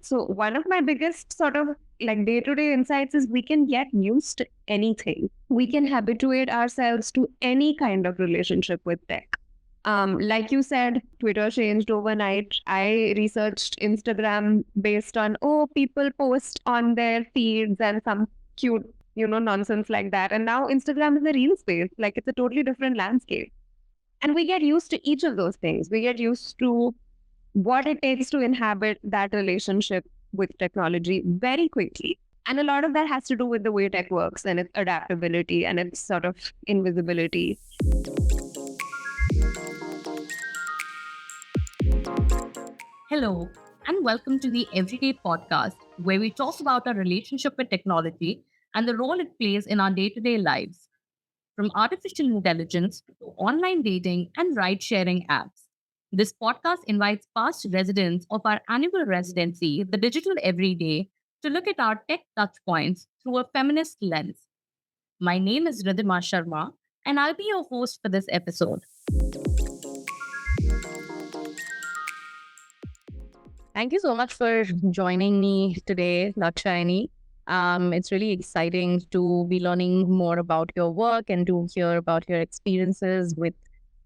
So one of my biggest sort of like day-to-day insights is we can get used to anything. We can habituate ourselves to any kind of relationship with tech. Like you said, Twitter changed overnight. I researched Instagram based on, people post on their feeds and some cute, nonsense like that. And now Instagram is a real space. Like it's a totally different landscape. And we get used to each of those things. We get used to what it takes to inhabit that relationship with technology very quickly. And a lot of that has to do with the way tech works and its adaptability and its sort of invisibility. Hello, and welcome to the Everyday Podcast, where we talk about our relationship with technology and the role it plays in our day to day lives, from artificial intelligence to online dating and ride sharing apps. This podcast invites past residents of our annual residency, the Digital Everyday, to look at our tech touchpoints through a feminist lens. My name is Ridhima Sharma, and I'll be your host for this episode. Thank you so much for joining me today, Lakshayani. It's really exciting to be learning more about your work and to hear about your experiences with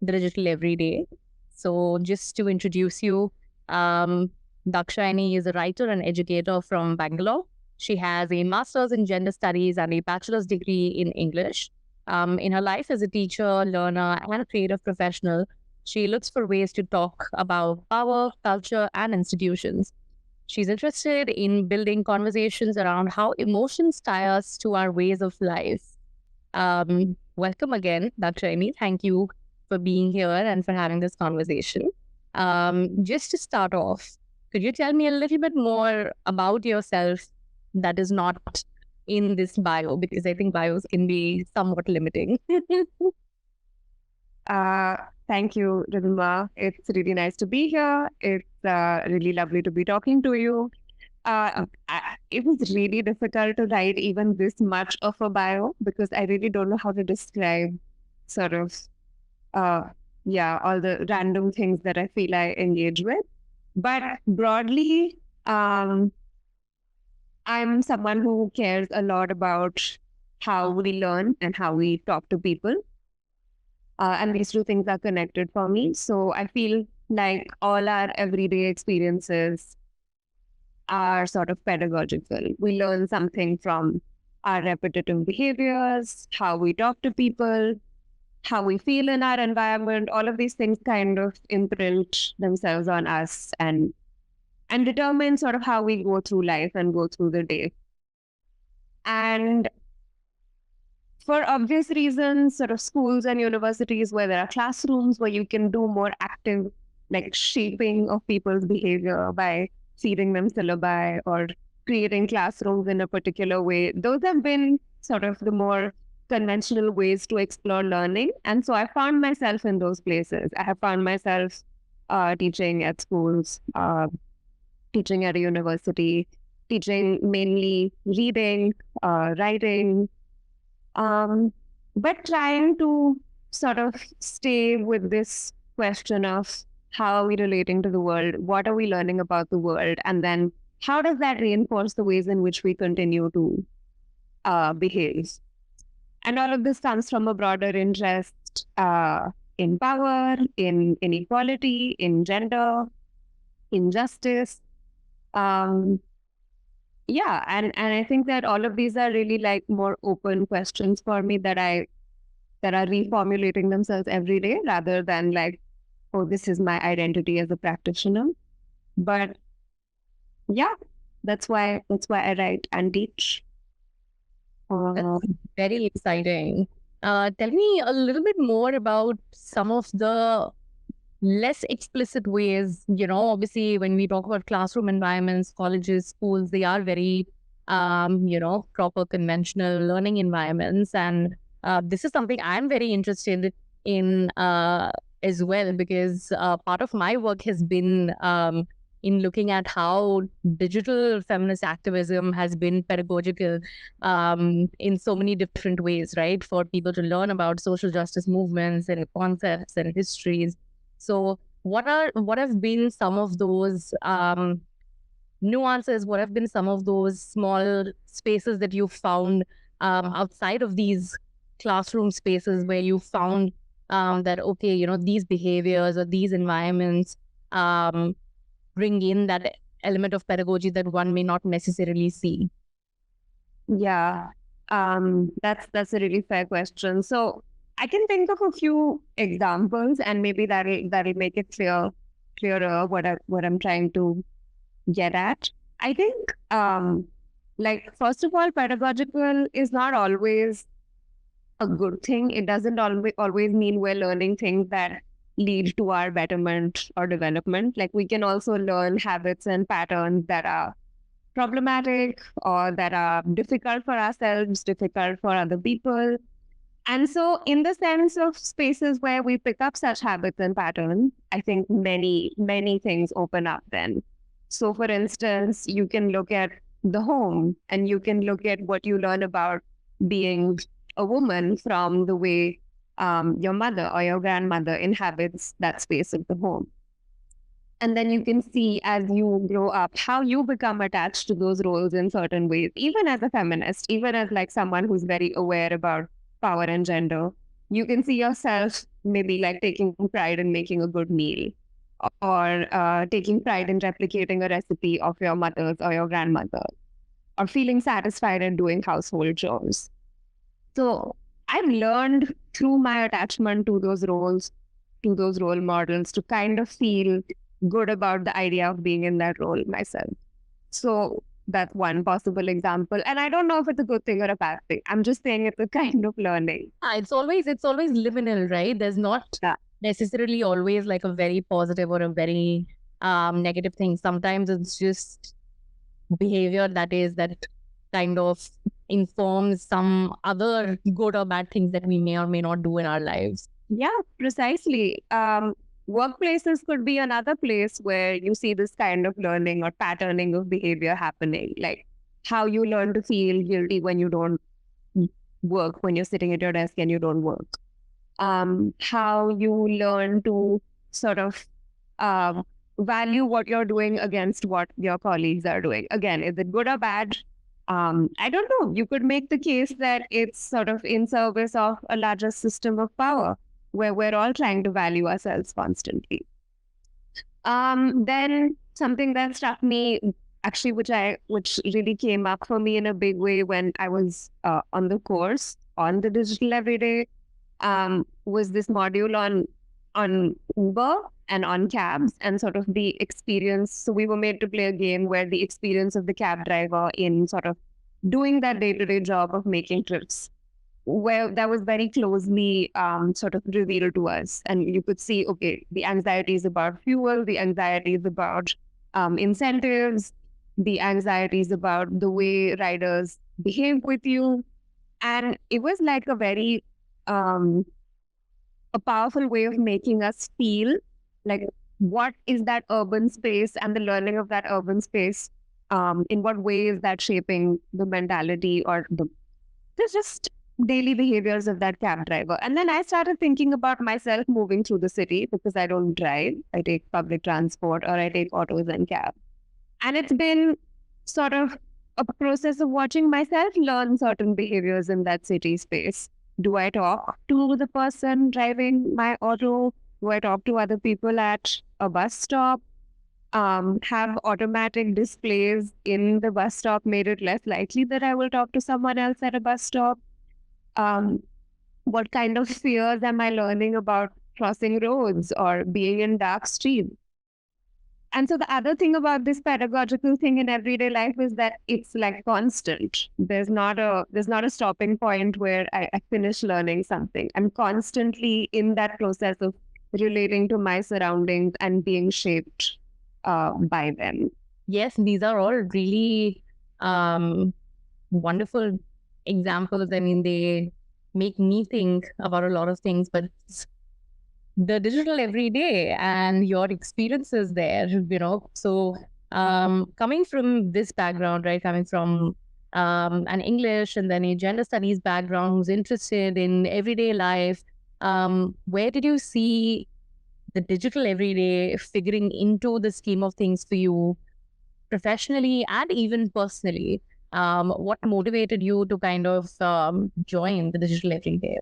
the digital everyday. So just to introduce you, Dakshayani is a writer and educator from Bangalore. She has a master's in gender studies and a bachelor's degree in English. In her life as a teacher, learner, and a creative professional, she looks for ways to talk about power, culture, and institutions. She's interested in building conversations around how emotions tie us to our ways of life. Welcome again, Dakshayani. Thank you for being here and for having this conversation. Just to start off, could you tell me a little bit more about yourself that is not in this bio? Because I think bios can be somewhat limiting. Thank you, Ridhima. It's really nice to be here. It's really lovely to be talking to you. It was really difficult to write even this much of a bio because I really don't know how to describe sort of, all the random things that I feel I engage with. But broadly, I'm someone who cares a lot about how we learn and how we talk to people. And these two things are connected for me. So I feel like all our everyday experiences are sort of pedagogical. We learn something from our repetitive behaviors, how we talk to people, how we feel in our environment. All of these things kind of imprint themselves on us and determine sort of how we go through life and go through the day. And for obvious reasons, sort of schools and universities where there are classrooms where you can do more active, like shaping of people's behavior by feeding them syllabi or creating classrooms in a particular way. Those have been sort of the more conventional ways to explore learning. And so I found myself in those places. I have found myself teaching at schools, teaching at a university, teaching mainly reading, writing, but trying to sort of stay with this question of how are we relating to the world? What are we learning about the world? And then how does that reinforce the ways in which we continue to behave? And all of this comes from a broader interest in power, in inequality, in gender, in justice. And I think that all of these are really like more open questions for me that are reformulating themselves every day rather than like, oh, this is my identity as a practitioner. But yeah, that's why I write and teach. That's very exciting. Tell me a little bit more about some of the less explicit ways. Obviously, when we talk about classroom environments, colleges, schools, they are very, proper conventional learning environments. And this is something I'm very interested in as well, because part of my work has been in looking at how digital feminist activism has been pedagogical in so many different ways, right? For people to learn about social justice movements and concepts and histories. So what have been some of those nuances? What have been some of those small spaces that you found outside of these classroom spaces where you found that, okay, these behaviors or these environments um, bring in that element of pedagogy that one may not necessarily see? Yeah, that's a really fair question. So I can think of a few examples, and maybe that'll make it clearer what I'm trying to get at. I think, like, first of all, pedagogical is not always a good thing. It doesn't always mean we're learning things that lead to our betterment or development. Like, we can also learn habits and patterns that are problematic or that are difficult for ourselves, difficult for other people. And so, in the sense of spaces where we pick up such habits and patterns, I think many things open up then. So, for instance, you can look at the home and you can look at what you learn about being a woman from the way your mother or your grandmother inhabits that space of the home. And then you can see as you grow up how you become attached to those roles in certain ways, even as a feminist, even as like someone who's very aware about power and gender. You can see yourself maybe like taking pride in making a good meal, or taking pride in replicating a recipe of your mother's or your grandmother, or feeling satisfied in doing household chores. So I've learned through my attachment to those roles, to those role models, to kind of feel good about the idea of being in that role myself. So that's one possible example. And I don't know if it's a good thing or a bad thing. I'm just saying it's a kind of learning. It's always liminal, right? There's not Yeah. necessarily always like a very positive or a very negative thing. Sometimes it's just behavior that kind of informs some other good or bad things that we may or may not do in our lives. Yeah, precisely. Workplaces could be another place where you see this kind of learning or patterning of behavior happening, like how you learn to feel guilty when you don't work, when you're sitting at your desk and you don't work. How you learn to sort of value what you're doing against what your colleagues are doing. Again, is it good or bad? I don't know. You could make the case that it's sort of in service of a larger system of power where we're all trying to value ourselves constantly. Then something that struck me, actually, which really came up for me in a big way when I was on the course on the digital everyday, was this module on Uber and on cabs and sort of the experience. So we were made to play a game where the experience of the cab driver in sort of doing that day-to-day job of making trips, where that was very closely sort of revealed to us. And you could see, okay, the anxieties about fuel, the anxieties about incentives, the anxieties about the way riders behave with you. And it was like a powerful way of making us feel like, what is that urban space and the learning of that urban space? In what way is that shaping the mentality or there's just daily behaviors of that cab driver? And then I started thinking about myself moving through the city because I don't drive. I take public transport or I take autos and cabs. And it's been sort of a process of watching myself learn certain behaviors in that city space. Do I talk to the person driving my auto? Do I talk to other people at a bus stop? Have automatic displays in the bus stop made it less likely that I will talk to someone else at a bus stop? What kind of fears am I learning about crossing roads or being in dark streets? And so the other thing about this pedagogical thing in everyday life is that it's like constant. There's not a stopping point where I finish learning something. I'm constantly in that process of relating to my surroundings and being shaped by them. Yes, these are all really wonderful examples. I mean, they make me think about a lot of things, but the digital everyday and your experiences there, So coming from this background, right, coming from an English and then a gender studies background, who's interested in everyday life, where did you see the digital everyday figuring into the scheme of things for you? professionally and even personally? What motivated you to kind of join the digital everyday?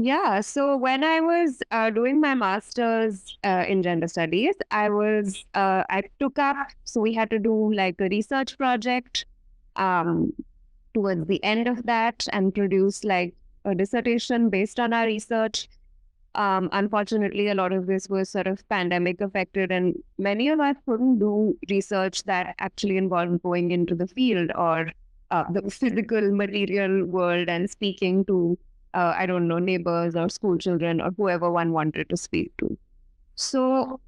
Yeah, so when I was doing my master's in gender studies, I took up, so we had to do like a research project um, towards the end of that and produce like a dissertation based on our research. Unfortunately, a lot of this was sort of pandemic affected, and many of us couldn't do research that actually involved going into the field or the physical material world and speaking to, I don't know, neighbors or school children or whoever one wanted to speak to. So,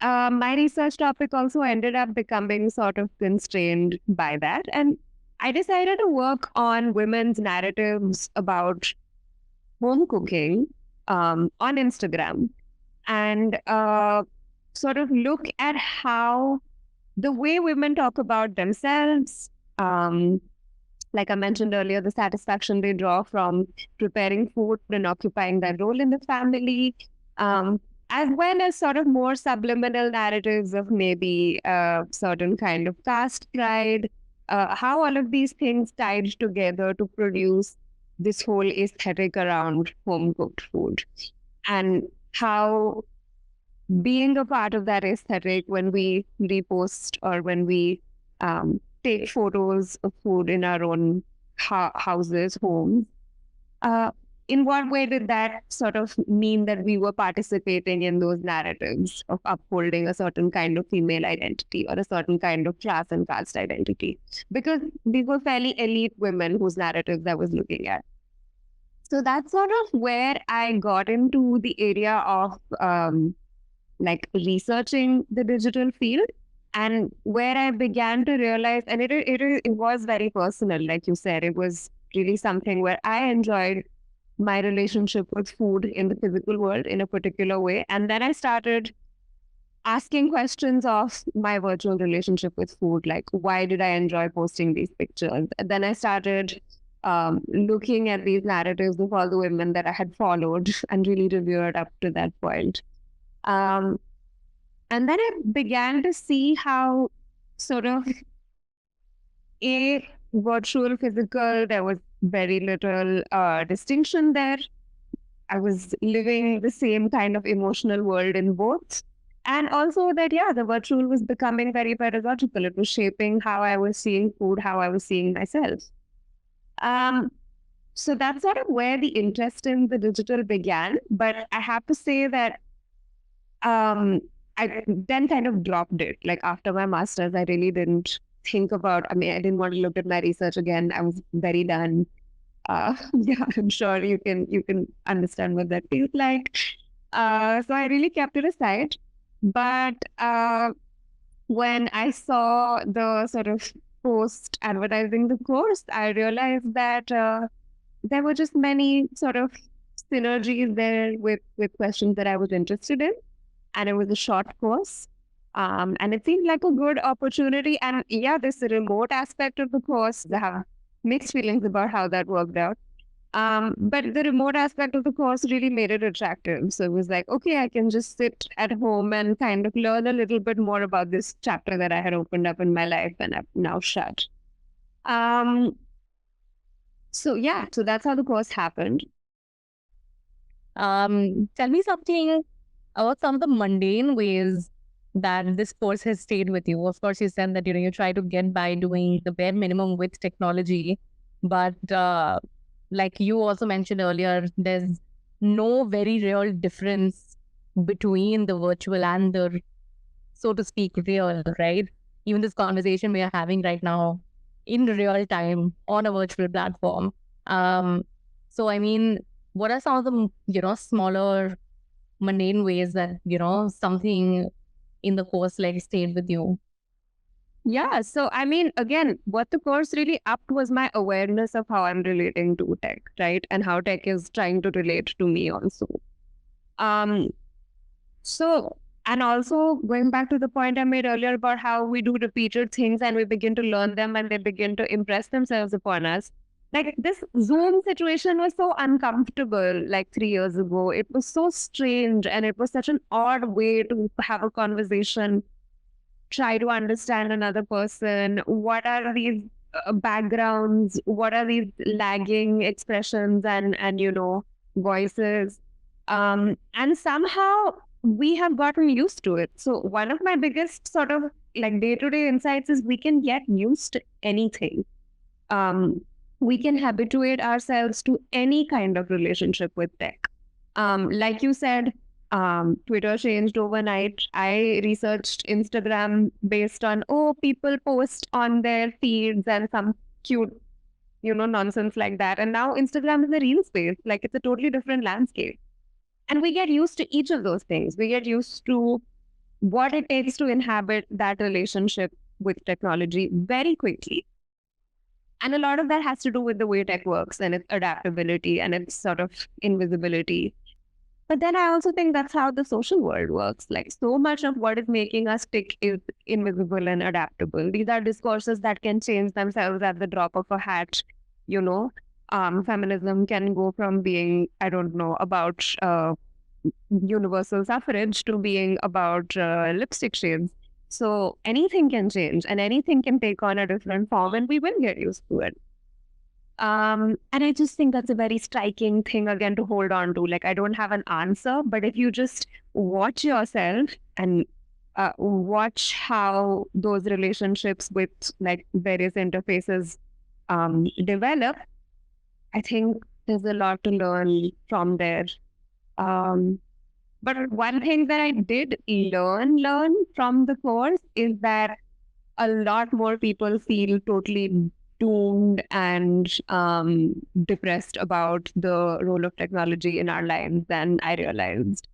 my research topic also ended up becoming sort of constrained by that. And I decided to work on women's narratives about home cooking on Instagram and sort of look at how the way women talk about themselves, like I mentioned earlier, the satisfaction they draw from preparing food and occupying that role in the family, as well as sort of more subliminal narratives of maybe a certain kind of caste pride, how all of these things tied together to produce this whole aesthetic around home cooked food, and how being a part of that aesthetic when we repost or when we take photos of food in our own houses, homes, uh, in what way did that sort of mean that we were participating in those narratives of upholding a certain kind of female identity or a certain kind of class and caste identity? Because these were fairly elite women whose narratives I was looking at. So that's sort of where I got into the area of like researching the digital field, and where I began to realize, and it was very personal, like you said, it was really something where I enjoyed my relationship with food in the physical world in a particular way. And then I started asking questions of my virtual relationship with food, like why did I enjoy posting these pictures? And then I started looking at these narratives of all the women that I had followed and really revered up to that point. Um, and then I began to see how sort of a virtual, physical, there was very little distinction there. I was living the same kind of emotional world in both. And also that, yeah, the virtual was becoming very pedagogical. It was shaping how I was seeing food, how I was seeing myself. Um, so that's sort of where the interest in the digital began. But I have to say that um, I then kind of dropped it. Like after my master's, I really didn't think about, I mean, I didn't want to look at my research again. I was very done. Yeah, I'm sure you can understand what that feels like. So I really kept it aside. But when I saw the sort of post advertising the course, I realized that there were just many sort of synergies there with questions that I was interested in, and it was a short course. And it seemed like a good opportunity. And yeah, this remote aspect of the course, I have mixed feelings about how that worked out. But the remote aspect of the course really made it attractive. So it was like, okay, I can just sit at home and kind of learn a little bit more about this chapter that I had opened up in my life and I've now shut. Um, so yeah, so that's how the course happened. Tell me something about some of the mundane ways that this course has stayed with you. Of course, you said that you try to get by doing the bare minimum with technology, but like you also mentioned earlier, there's no very real difference between the virtual and the, so to speak, real, right? Even this conversation we are having right now in real time on a virtual platform. So I mean, what are some of the smaller mundane ways that something in the course like stayed with you? Yeah. So, I mean, again, what the course really upped was my awareness of how I'm relating to tech, right? And how tech is trying to relate to me also. Um, so, and also going back to the point I made earlier about how we do repeated things and we begin to learn them and they begin to impress themselves upon us. Like this Zoom situation was so uncomfortable like 3 years ago. It was so strange and it was such an odd way to have a conversation try to understand another person. What are these backgrounds? What are these lagging expressions and voices? And somehow we have gotten used to it. So one of my biggest sort of like day-to-day insights is we can get used to anything. We can habituate ourselves to any kind of relationship with tech. Like you said, Twitter changed overnight. I researched Instagram based on, people post on their feeds and some cute, nonsense like that. And now Instagram is a real space. Like it's a totally different landscape. And we get used to each of those things. We get used to what it takes to inhabit that relationship with technology very quickly. And a lot of that has to do with the way tech works and its adaptability and its sort of invisibility. But then I also think that's how the social world works. Like so much of what is making us tick is invisible and adaptable. These are discourses that can change themselves at the drop of a hat. You know, feminism can go from being, I don't know, about universal suffrage to being about lipstick shades. So anything can change and anything can take on a different form, and we will get used to it. And I just think that's a very striking thing again to hold on to. Like, I don't have an answer, but if you just watch yourself and watch how those relationships with like various interfaces develop, I think there's a lot to learn from there. But one thing that I did learn from the course is that a lot more people feel totally doomed and depressed about the role of technology in our lives than I realized.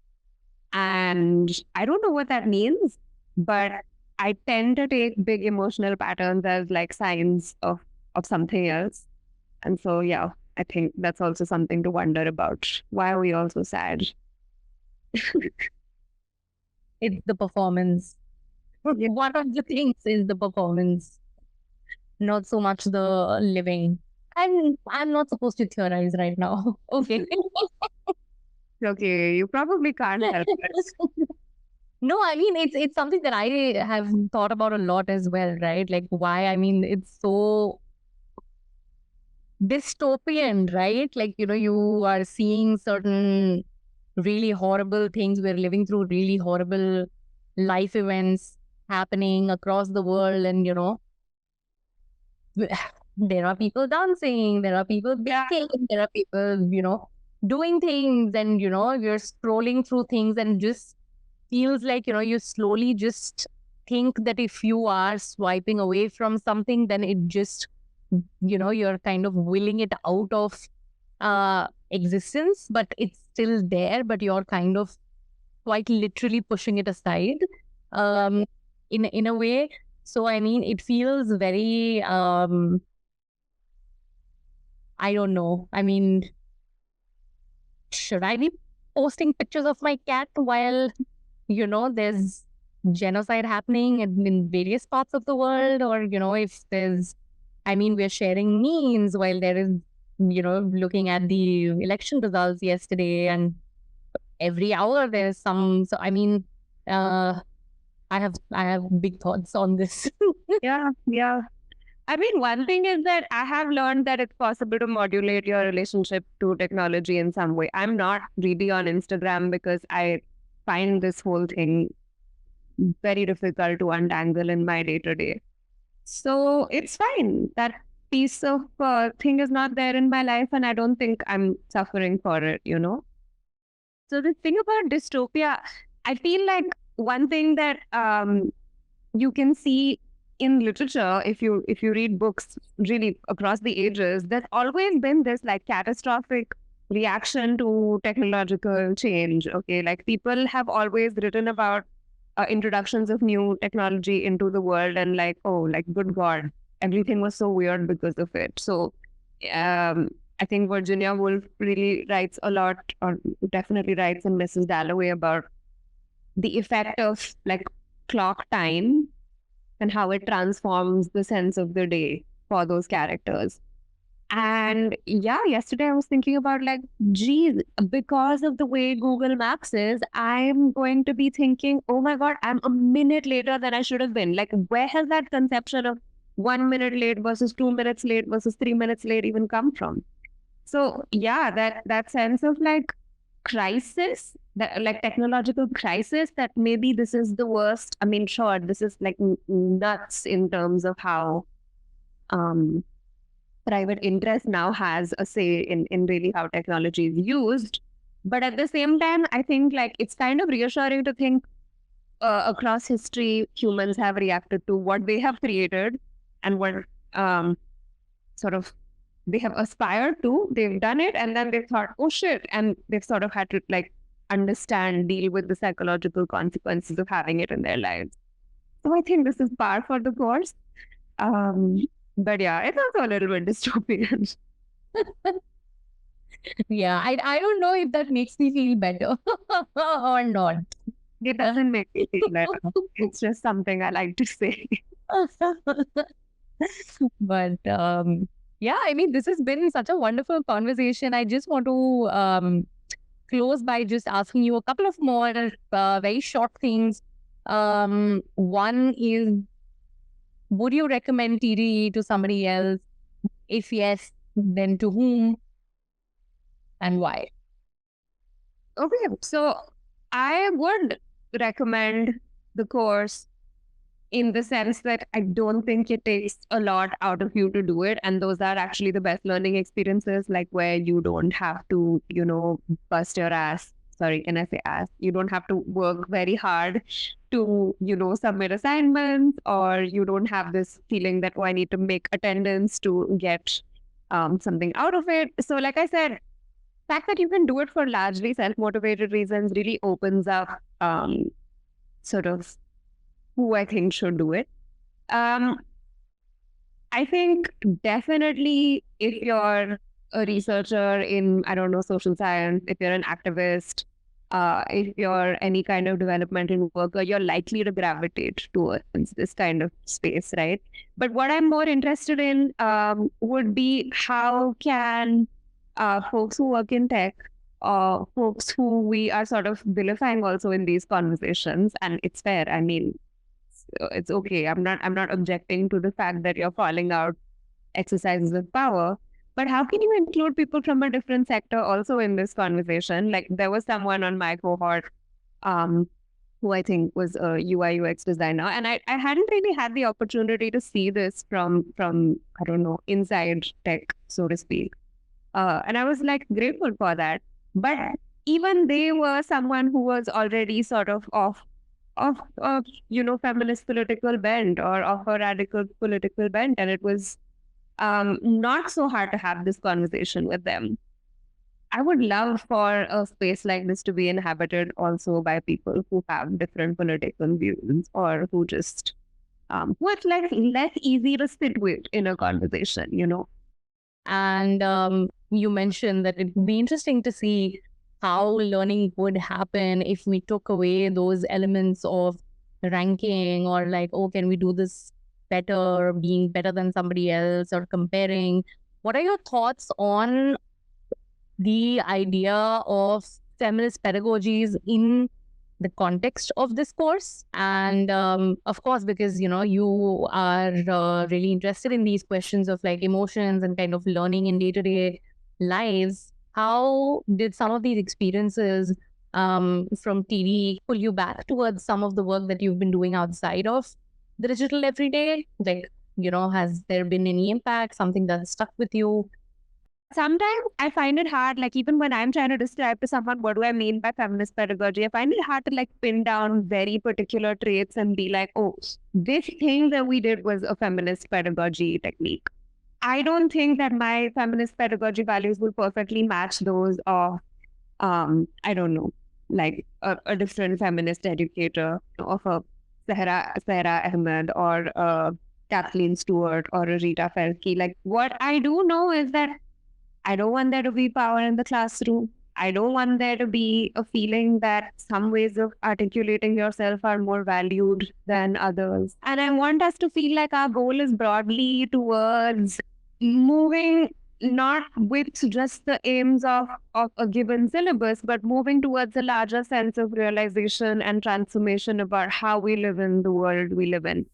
And I don't know what that means, but I tend to take big emotional patterns as like signs of something else. And so, yeah, I think that's also something to wonder about. Why are we all so sad? It's the performance. Yeah. One of the things is the performance, not so much the living. I'm not supposed to theorize right now. Okay. Okay, you probably can't help it. No, I mean it's something that I have thought about a lot as well, right? Like why, I mean, it's so dystopian, right? Like, you are seeing certain really horrible things. We're living through really horrible life events happening across the world, and there are people dancing, there are people baking, there are people, doing things, and you're scrolling through things and just feels like, you slowly just think that if you are swiping away from something, then it just, you're kind of willing it out of existence, but it's still there, but you're kind of quite literally pushing it aside in a way. So I mean, it feels very I don't know. I mean, should I be posting pictures of my cat while, there's genocide happening in various parts of the world? Or, if there's, I mean, we're sharing memes while there is, looking at the election results yesterday, and every hour there's some. So, I mean, I have big thoughts on this. Yeah, yeah. I mean, one thing is that I have learned that it's possible to modulate your relationship to technology in some way. I'm not really on Instagram because I find this whole thing very difficult to untangle in my day to day. So it's fine. That piece of thing is not there in my life, and I don't think I'm suffering for it. So the thing about dystopia, I feel like one thing that you can see in literature, if you read books really across the ages, there's always been this like catastrophic reaction to technological change. Okay, like people have always written about introductions of new technology into the world, and like, oh, like good God, everything was so weird because of it. So I think Virginia Woolf really writes a lot, or definitely writes in Mrs. Dalloway, about the effect of like clock time and how it transforms the sense of the day for those characters. And yeah, yesterday I was thinking about like, geez, because of the way Google Maps is, I'm going to be thinking, oh my God, I'm a minute later than I should have been. Like, where has that conception of 1 minute late versus 2 minutes late versus 3 minutes late even come from? So yeah, that sense of like crisis, that like technological crisis, that maybe this is the worst. I mean, sure, this is like nuts in terms of how um private interest now has a say in really how technology is used. But at the same time, I think like it's kind of reassuring to think across history, humans have reacted to what they have created and what um, sort of they have aspired to. They've done it, and then they thought, oh shit, and they've sort of had to like understand, deal with the psychological consequences of having it in their lives. So I think this is par for the course. Um, but yeah, it's also a little bit dystopian. Yeah, I don't know if that makes me feel better or not. It doesn't make me feel better. It's just something I like to say. But yeah, I mean, this has been such a wonderful conversation. I just want to close by just asking you a couple of more very short things. One is, would you recommend TDE to somebody else? If yes, then to whom and why? Okay, so I would recommend the course in the sense that I don't think it takes a lot out of you to do it. And those are actually the best learning experiences, like where you don't have to, bust your ass. Sorry, can I say ass? You don't have to work very hard to, submit assignments, or you don't have this feeling that, oh, I need to make attendance to get something out of it. So, like I said, fact that you can do it for largely self-motivated reasons really opens up sort of who I think should do it. I think definitely if you're a researcher in, I don't know, social science, if you're an activist, if you're any kind of developmental worker, you're likely to gravitate towards this kind of space, right? But what I'm more interested in would be how can folks who work in tech, folks who we are sort of vilifying also in these conversations, and it's fair. I mean, it's okay. I'm not objecting to the fact that you're calling out exercises of power. But how can you include people from a different sector also in this conversation? Like there was someone on my cohort who I think was a UI UX designer, and I hadn't really had the opportunity to see this from I don't know, inside tech, so to speak. And I was like grateful for that. But even they were someone who was already sort of of feminist political bent or of a radical political bent, and it was not so hard to have this conversation with them. I would love for a space like this to be inhabited also by people who have different political views, or who just who it's less easy to sit with in a conversation. And you mentioned that it would be interesting to see how learning would happen if we took away those elements of ranking, or like, oh, can we do this better, being better than somebody else, or comparing. What are your thoughts on the idea of feminist pedagogies in the context of this course? And of course, because you are really interested in these questions of like emotions and kind of learning in day-to-day lives, how did some of these experiences from TV pull you back towards some of the work that you've been doing outside of the digital everyday? Like, has there been any impact, something that stuck with you? Sometimes I find it hard, like even when I'm trying to describe to someone what do I mean by feminist pedagogy, I find it hard to like pin down very particular traits and be like, oh, this thing that we did was a feminist pedagogy technique. I don't think that my feminist pedagogy values will perfectly match those of, I don't know, like a different feminist educator, of a Sahara Ahmed, or a Kathleen Stewart, or a Rita Felke. Like what I do know is that I don't want there to be power in the classroom. I don't want there to be a feeling that some ways of articulating yourself are more valued than others. And I want us to feel like our goal is broadly towards moving not with just the aims of a given syllabus, but moving towards a larger sense of realization and transformation about how we live in the world we live in.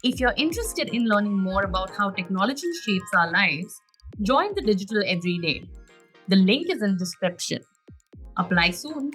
If you're interested in learning more about how technology shapes our lives, join the Digital Everyday. The link is in description. Apply soon.